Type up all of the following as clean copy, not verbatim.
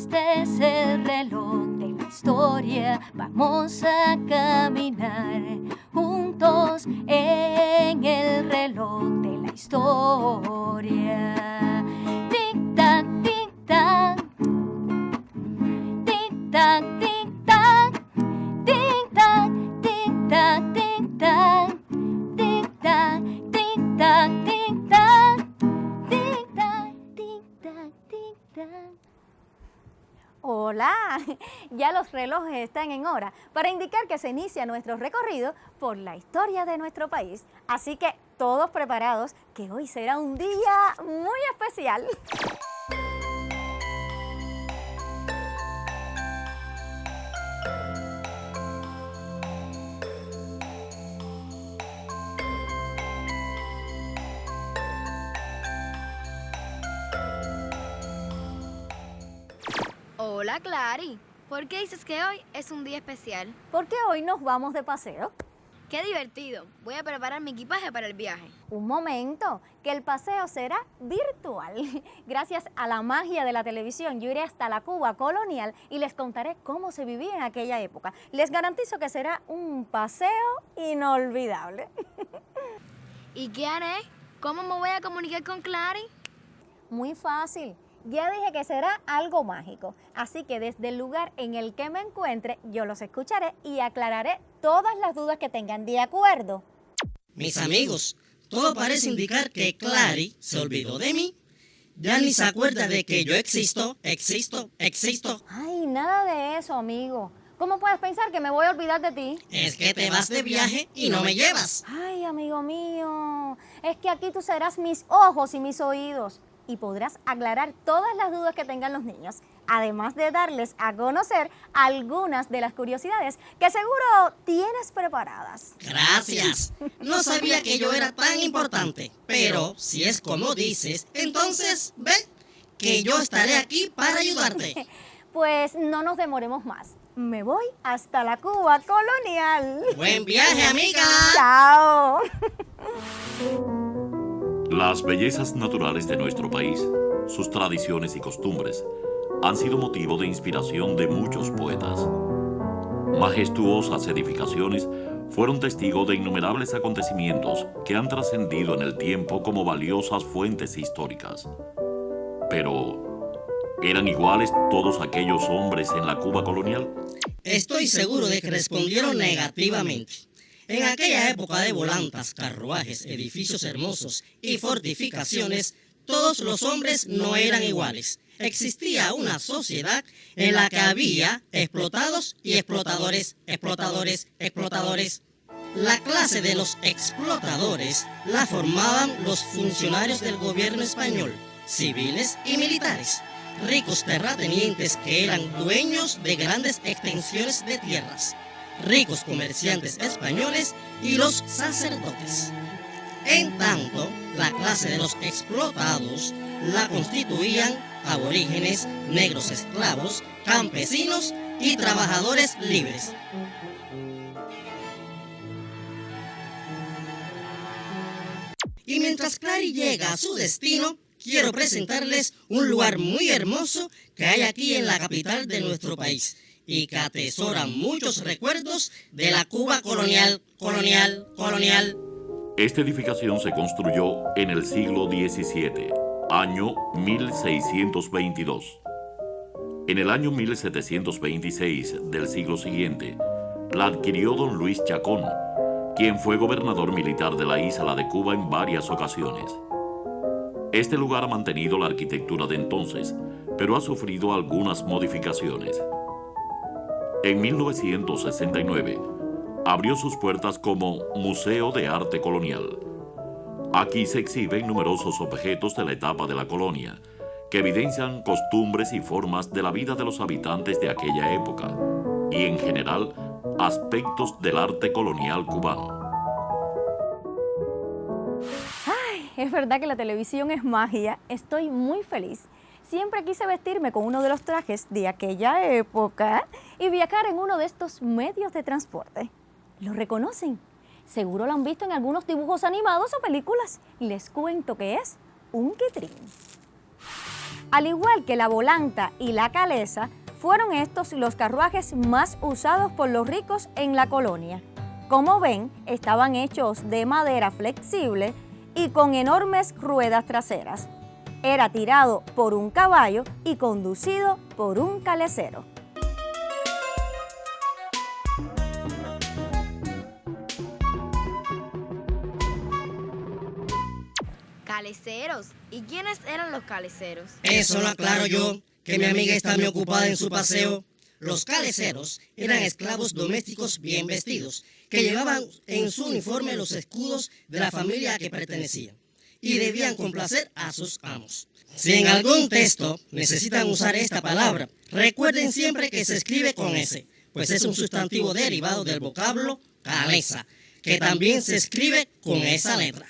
Este es el reloj de la historia. Vamos a caminar juntos en el reloj de la historia. Tic-tac, tic-tac. Tic-tac, tic-tac. Tic-tac, tic-tac, tic-tac. Tic-tac, tic-tac, tic-tac. Tic-tac, tic-tac, tic-tac. Hola, ya los relojes están en hora para indicar que se inicia nuestro recorrido por la historia de nuestro país. Así que todos preparados, que hoy será un día muy especial. Hola, Clary. ¿Por qué dices que hoy es un día especial? Porque hoy nos vamos de paseo. ¡Qué divertido! Voy a preparar mi equipaje para el viaje. Un momento, que el paseo será virtual. Gracias a la magia de la televisión, yo iré hasta la Cuba colonial y les contaré cómo se vivía en aquella época. Les garantizo que será un paseo inolvidable. ¿Y qué haré? ¿Cómo me voy a comunicar con Clary? Muy fácil. Ya dije que será algo mágico, así que desde el lugar en el que me encuentre, yo los escucharé y aclararé todas las dudas que tengan. ¿De acuerdo? Mis amigos, todo parece indicar que Clary se olvidó de mí. Ya ni se acuerda de que yo existo. Ay, nada de eso, amigo. ¿Cómo puedes pensar que me voy a olvidar de ti? Es que te vas de viaje y no me llevas. Ay, amigo mío, es que aquí tú serás mis ojos y mis oídos y podrás aclarar todas las dudas que tengan los niños, además de darles a conocer algunas de las curiosidades que seguro tienes preparadas. Gracias. No sabía que yo era tan importante, pero si es como dices, entonces ve que yo estaré aquí para ayudarte. Pues no nos demoremos más. Me voy hasta la Cuba colonial. Buen viaje, amiga. Chao. Las bellezas naturales de nuestro país, sus tradiciones y costumbres, han sido motivo de inspiración de muchos poetas. Majestuosas edificaciones fueron testigos de innumerables acontecimientos que han trascendido en el tiempo como valiosas fuentes históricas. Pero, ¿eran iguales todos aquellos hombres en la Cuba colonial? Estoy seguro de que respondieron negativamente. En aquella época de volantas, carruajes, edificios hermosos y fortificaciones, todos los hombres no eran iguales. Existía una sociedad en la que había explotados y explotadores. La clase de los explotadores la formaban los funcionarios del gobierno español, civiles y militares, ricos terratenientes que eran dueños de grandes extensiones de tierras, ricos comerciantes españoles y los sacerdotes. En tanto, la clase de los explotados la constituían aborígenes, negros esclavos, campesinos y trabajadores libres. Y mientras Clary llega a su destino, quiero presentarles un lugar muy hermoso que hay aquí en la capital de nuestro país y que atesora muchos recuerdos de la Cuba colonial. Esta edificación se construyó en el siglo XVII, año 1622. En el año 1726 del siglo siguiente, la adquirió don Luis Chacón, quien fue gobernador militar de la isla de Cuba en varias ocasiones. Este lugar ha mantenido la arquitectura de entonces, pero ha sufrido algunas modificaciones. En 1969, abrió sus puertas como Museo de Arte Colonial. Aquí se exhiben numerosos objetos de la etapa de la colonia, que evidencian costumbres y formas de la vida de los habitantes de aquella época, y en general, aspectos del arte colonial cubano. Ay, es verdad que la televisión es magia. Estoy muy feliz. Siempre quise vestirme con uno de los trajes de aquella época y viajar en uno de estos medios de transporte. ¿Lo reconocen? Seguro lo han visto en algunos dibujos animados o películas. Les cuento que es un quitrín. Al igual que la volanta y la calesa, fueron estos los carruajes más usados por los ricos en la colonia. Como ven, estaban hechos de madera flexible y con enormes ruedas traseras. Era tirado por un caballo y conducido por un calesero. Caleceros. ¿Y quiénes eran los caleceros? Eso lo aclaro yo, que mi amiga está muy ocupada en su paseo. Los caleceros eran esclavos domésticos bien vestidos, que llevaban en su uniforme los escudos de la familia a que pertenecían y debían complacer a sus amos. Si en algún texto necesitan usar esta palabra, recuerden siempre que se escribe con S, pues es un sustantivo derivado del vocablo calesa, que también se escribe con esa letra.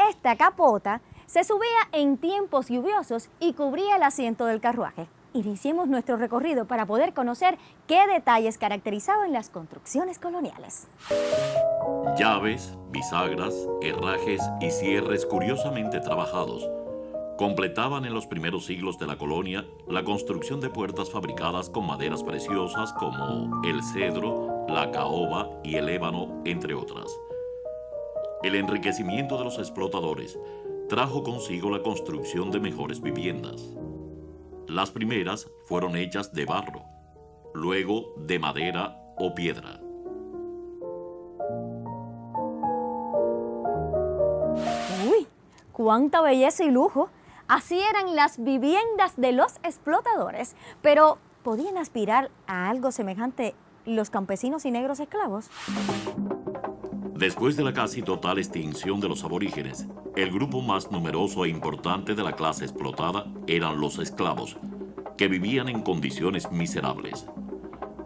Esta capota se subía en tiempos lluviosos y cubría el asiento del carruaje. Iniciemos nuestro recorrido para poder conocer qué detalles caracterizaban las construcciones coloniales. Llaves, bisagras, herrajes y cierres curiosamente trabajados completaban en los primeros siglos de la colonia la construcción de puertas fabricadas con maderas preciosas como el cedro, la caoba y el ébano, entre otras. El enriquecimiento de los explotadores trajo consigo la construcción de mejores viviendas. Las primeras fueron hechas de barro, luego de madera o piedra. ¡Uy! ¡Cuánta belleza y lujo! Así eran las viviendas de los explotadores. Pero, ¿podían aspirar a algo semejante los campesinos y negros esclavos? Después de la casi total extinción de los aborígenes, el grupo más numeroso e importante de la clase explotada eran los esclavos, que vivían en condiciones miserables.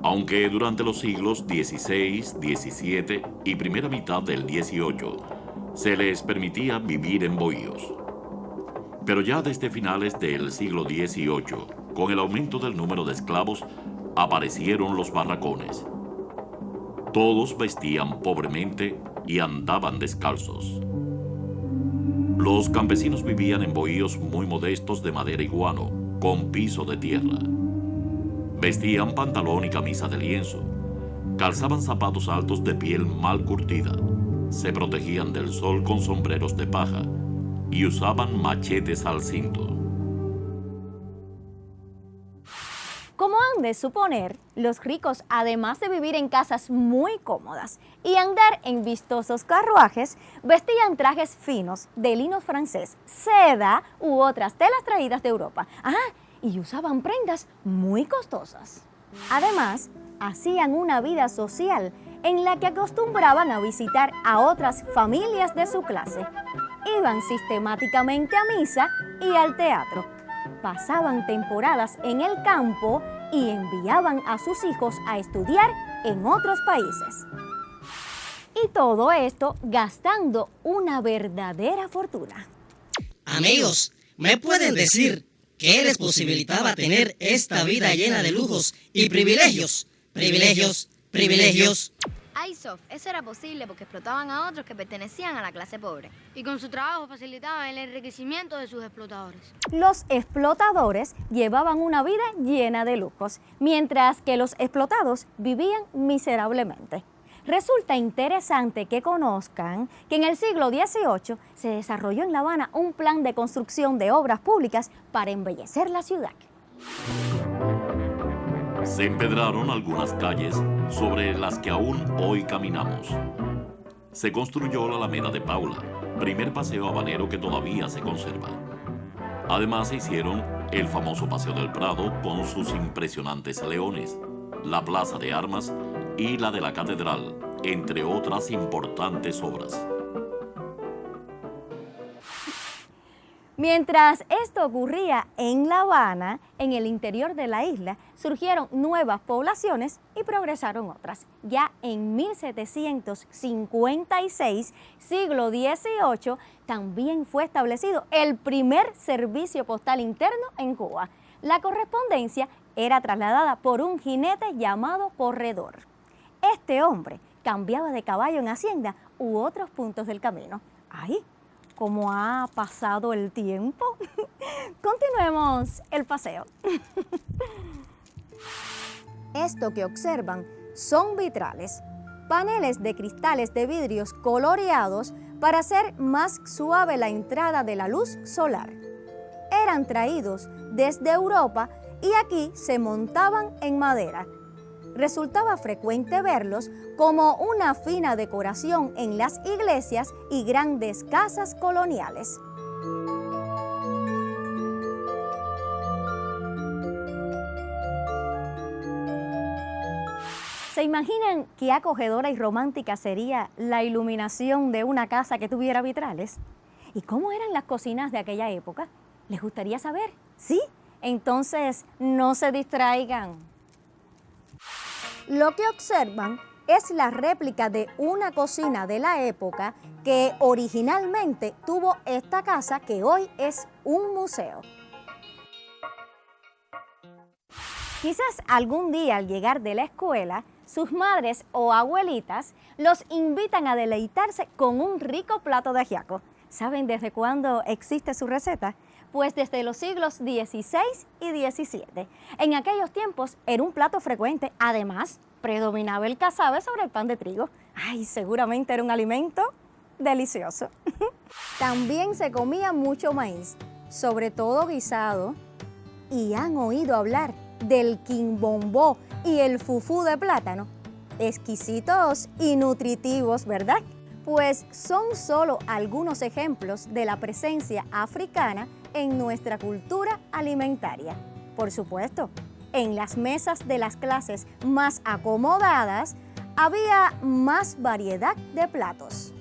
Aunque durante los siglos XVI, XVII y primera mitad del XVIII se les permitía vivir en bohíos. Pero ya desde finales del siglo XVIII, con el aumento del número de esclavos, aparecieron los barracones. Todos vestían pobremente y andaban descalzos. Los campesinos vivían en bohíos muy modestos de madera y guano, con piso de tierra. Vestían pantalón y camisa de lienzo. Calzaban zapatos altos de piel mal curtida. Se protegían del sol con sombreros de paja y usaban machetes al cinto. Como han de suponer, los ricos, además de vivir en casas muy cómodas y andar en vistosos carruajes, vestían trajes finos de lino francés, seda u otras telas traídas de Europa. Y usaban prendas muy costosas. Además, hacían una vida social en la que acostumbraban a visitar a otras familias de su clase. Iban sistemáticamente a misa y al teatro. Pasaban temporadas en el campo y enviaban a sus hijos a estudiar en otros países. Y todo esto gastando una verdadera fortuna. Amigos, ¿me pueden decir qué les posibilitaba tener esta vida llena de lujos y privilegios? Privilegios, privilegios. Ay, Sof, eso era posible porque explotaban a otros que pertenecían a la clase pobre. Y con su trabajo facilitaban el enriquecimiento de sus explotadores. Los explotadores llevaban una vida llena de lujos, mientras que los explotados vivían miserablemente. Resulta interesante que conozcan que en el siglo XVIII se desarrolló en La Habana un plan de construcción de obras públicas para embellecer la ciudad. Se empedraron algunas calles sobre las que aún hoy caminamos. Se construyó la Alameda de Paula, primer paseo habanero que todavía se conserva. Además se hicieron el famoso Paseo del Prado con sus impresionantes leones, la Plaza de Armas y la de la Catedral, entre otras importantes obras. Mientras esto ocurría en La Habana, en el interior de la isla, surgieron nuevas poblaciones y progresaron otras. Ya en 1756, siglo XVIII, también fue establecido el primer servicio postal interno en Cuba. La correspondencia era trasladada por un jinete llamado corredor. Este hombre cambiaba de caballo en Hacienda u otros puntos del camino. cómo ha pasado el tiempo. Continuemos el paseo. Esto que observan son vitrales, paneles de cristales de vidrios coloreados para hacer más suave la entrada de la luz solar. Eran traídos desde Europa y aquí se montaban en madera. Resultaba frecuente verlos como una fina decoración en las iglesias y grandes casas coloniales. ¿Se imaginan qué acogedora y romántica sería la iluminación de una casa que tuviera vitrales? ¿Y cómo eran las cocinas de aquella época? ¿Les gustaría saber? ¿Sí? Entonces, no se distraigan. Lo que observan es la réplica de una cocina de la época que originalmente tuvo esta casa que hoy es un museo. Quizás algún día al llegar de la escuela, sus madres o abuelitas los invitan a deleitarse con un rico plato de ajiaco. ¿Saben desde cuándo existe su receta? Pues desde los siglos XVI y XVII. En aquellos tiempos era un plato frecuente, además predominaba el casabe sobre el pan de trigo. ¡Ay, seguramente era un alimento delicioso! También se comía mucho maíz, sobre todo guisado. ¿Y han oído hablar del quimbombó y el fufú de plátano? Exquisitos y nutritivos, ¿verdad? Pues son solo algunos ejemplos de la presencia africana en nuestra cultura alimentaria. Por supuesto, en las mesas de las clases más acomodadas había más variedad de platos.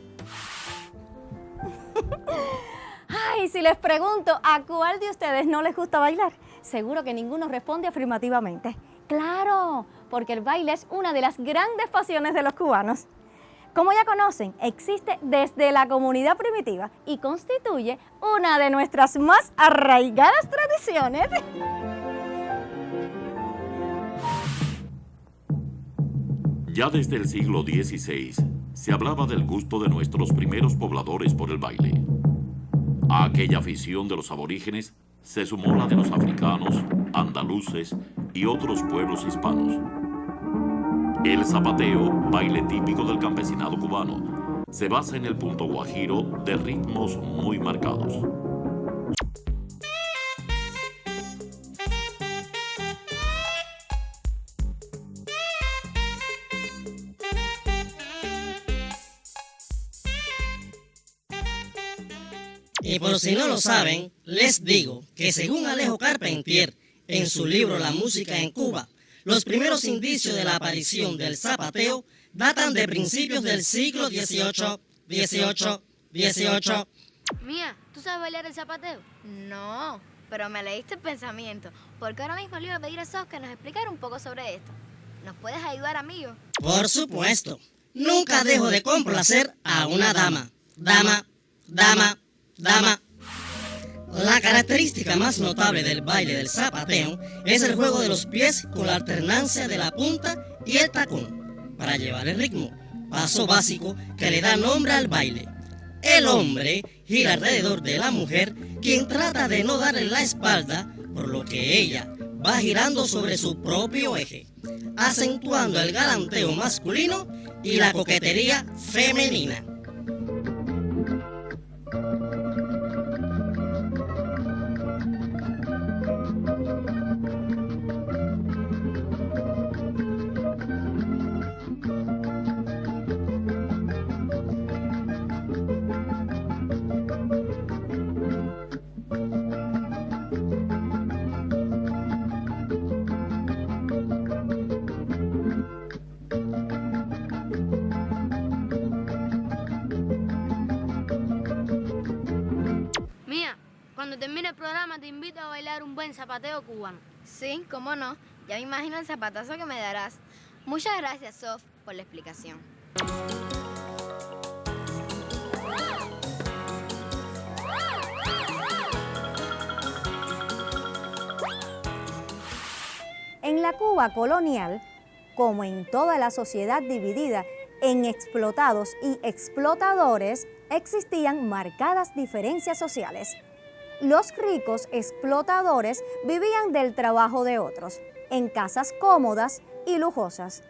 Ay, si les pregunto a cuál de ustedes no les gusta bailar, seguro que ninguno responde afirmativamente. ¡Claro! Porque el baile es una de las grandes pasiones de los cubanos. Como ya conocen, existe desde la comunidad primitiva y constituye una de nuestras más arraigadas tradiciones. Ya desde el siglo XVI se hablaba del gusto de nuestros primeros pobladores por el baile. A aquella afición de los aborígenes se sumó la de los africanos, andaluces y otros pueblos hispanos. El zapateo, baile típico del campesinado cubano, se basa en el punto guajiro de ritmos muy marcados. Y por si no lo saben, les digo que según Alejo Carpentier, en su libro La música en Cuba, los primeros indicios de la aparición del zapateo datan de principios del siglo XVIII. Mía, ¿tú sabes bailar el zapateo? No, pero me leíste el pensamiento, porque ahora mismo le iba a pedir a Sos que nos explicara un poco sobre esto. ¿Nos puedes ayudar, amigo? Por supuesto, nunca dejo de complacer a una dama. Dama. La característica más notable del baile del zapateo es el juego de los pies con la alternancia de la punta y el tacón para llevar el ritmo, paso básico que le da nombre al baile. El hombre gira alrededor de la mujer, quien trata de no darle la espalda, por lo que ella va girando sobre su propio eje, acentuando el galanteo masculino y la coquetería femenina. Cuando termine el programa te invito a bailar un buen zapateo cubano. Sí, cómo no. Ya me imagino el zapatazo que me darás. Muchas gracias, Sof, por la explicación. En la Cuba colonial, como en toda la sociedad dividida en explotados y explotadores, existían marcadas diferencias sociales. Los ricos explotadores vivían del trabajo de otros, en casas cómodas y lujosas.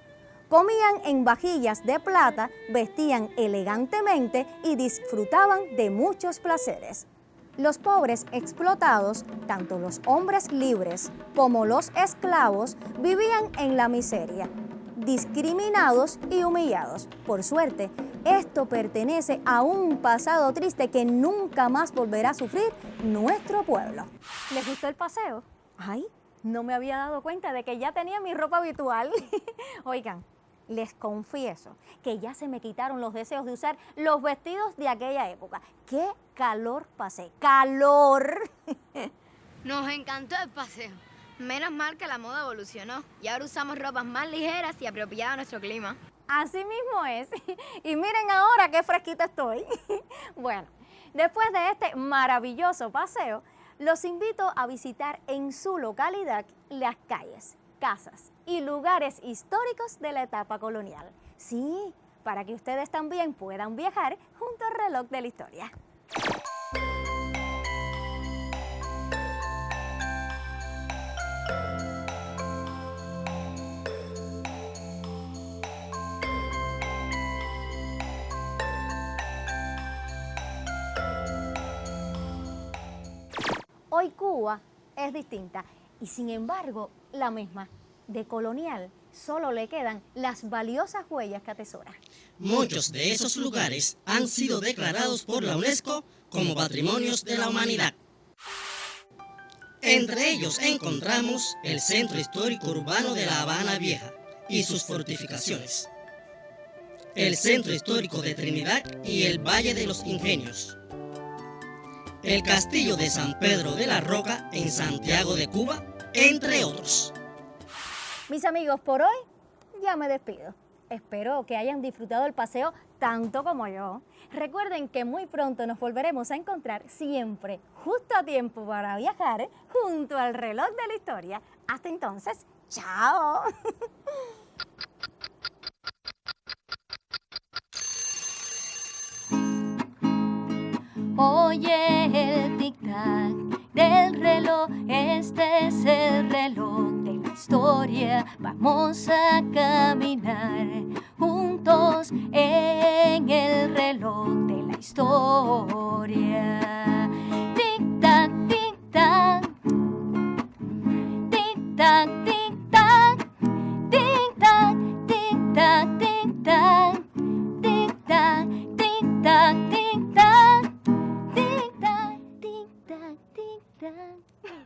Comían en vajillas de plata, vestían elegantemente y disfrutaban de muchos placeres. Los pobres explotados, tanto los hombres libres como los esclavos, vivían en la miseria, discriminados y humillados. Por suerte, esto pertenece a un pasado triste que nunca más volverá a sufrir nuestro pueblo. ¿Les gustó el paseo? Ay, no me había dado cuenta de que ya tenía mi ropa habitual. Oigan, les confieso que ya se me quitaron los deseos de usar los vestidos de aquella época. ¡Qué calor pasé! ¡Calor! Nos encantó el paseo. Menos mal que la moda evolucionó y ahora usamos ropas más ligeras y apropiadas a nuestro clima. Así mismo es. Y miren ahora qué fresquita estoy. Bueno, después de este maravilloso paseo, los invito a visitar en su localidad las calles, casas y lugares históricos de la etapa colonial. Sí, para que ustedes también puedan viajar junto al reloj de la historia. Hoy Cuba es distinta y sin embargo la misma. De colonial solo le quedan las valiosas huellas que atesora. Muchos de esos lugares han sido declarados por la UNESCO como Patrimonios de la Humanidad. Entre ellos encontramos el Centro Histórico Urbano de La Habana Vieja y sus fortificaciones, el Centro Histórico de Trinidad y el Valle de los Ingenios, el Castillo de San Pedro de la Roca en Santiago de Cuba, entre otros. Mis amigos, por hoy ya me despido. Espero que hayan disfrutado el paseo tanto como yo. Recuerden que muy pronto nos volveremos a encontrar siempre justo a tiempo para viajar junto al reloj de la historia. Hasta entonces, ¡chao! Oye el tic-tac del reloj, este es el reloj de la historia. Vamos a caminar juntos en el reloj de la historia. Tic-tac, tic-tac, tic-tac, tic-tac, tic-tac, tic-tac, tic-tac, tic-tac, tic-tac, tic-tac. Tic-tac, tic-tac, tic-tac.